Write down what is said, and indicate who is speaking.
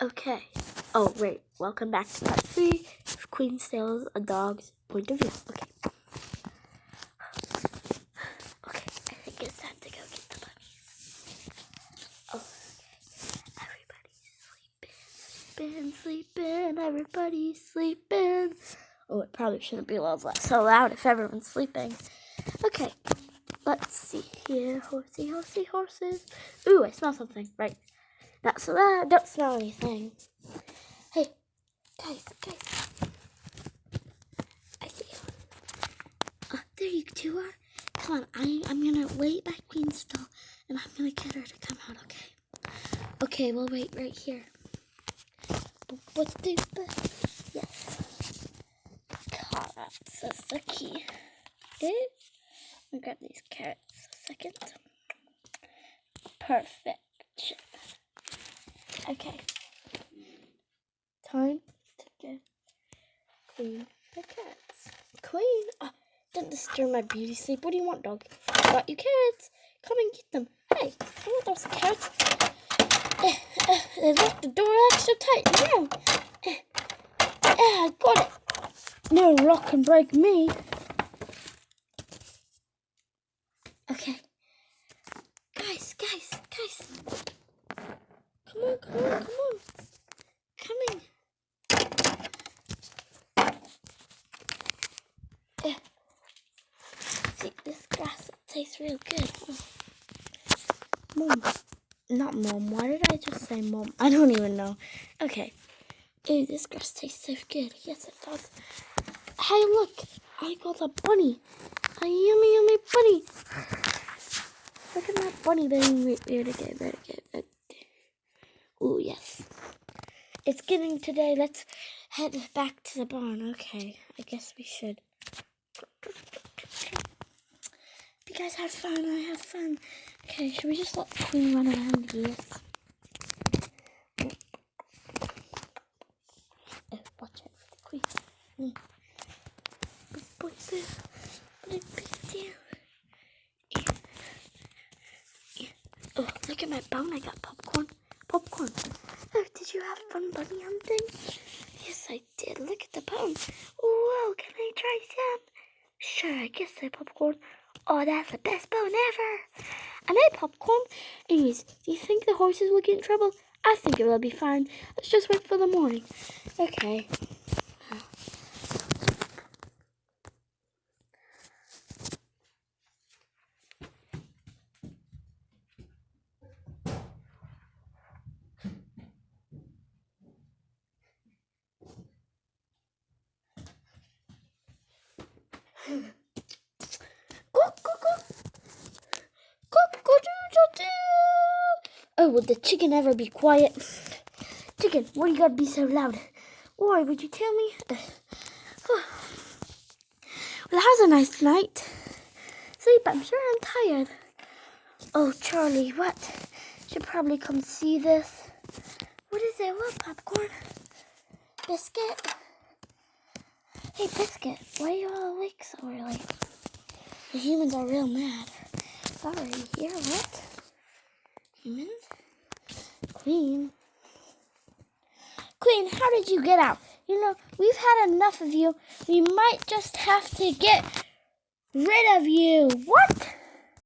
Speaker 1: Okay. Oh, wait. Welcome back to part 3 of Queen's Tales, a dog's point of view. Okay. Okay, I think it's time to go get the puppies. Oh, okay. Everybody's sleeping, everybody's sleeping. Oh, it probably shouldn't be so loud if everyone's sleeping. Okay, let's see here. Horsey, horsey, horses. Ooh, I smell something. Right. Not so loud. Don't smell anything. Hey, guys. I see you. There you two are. Come on, I'm gonna wait by Queen's stall, and I'm gonna get her to come out, okay? Okay, we'll wait right here. Yes. Carrots is the key. Okay? I'll grab these carrots a second. Perfection. Okay. Time to get Queen the carrots. Queen? Don't disturb my beauty sleep. What do you want, dog? I got you carrots. Come and get them. Hey, I want those carrots. They left the door extra tight. No. I got it. No rock can break me. Okay. Guys. Come on. Coming. See, this grass tastes real good. Mom. Not Mom. Why did I just say Mom? I don't even know. Okay. Ooh, this grass tastes so good. Yes, it does. Hey, look. I got a bunny. A yummy bunny. Look at that bunny. Where to go. Ooh, yes. It's getting today. Let's head back to the barn. Okay. I guess we should. If you guys had fun, I had fun. Okay, should we just let Queen run around? Yes. Oh, watch out for the Queen. Oh, look at my bone. I got popcorn. Oh, did you have fun bunny hunting? Yes, I did. Look at the bone. Whoa, can I try some? Sure, I guess so, popcorn. Oh, that's the best bone ever. I made popcorn. Anyways, do you think the horses will get in trouble? I think it will be fine. Let's just wait for the morning. Okay. Oh, would the chicken ever be quiet? Chicken, why you gotta be so loud? Why would you tell me? Well, that was a nice night. Sleep, I'm sure I'm tired. Oh, Charlie, what? Should probably come see this. What is it? What, popcorn? Biscuit? Hey, Biscuit, why are you all awake so early? The humans are real mad. Sorry, here, what? Humans? Queen, how did you get out? You know, we've had enough of you. We might just have to get rid of you. What?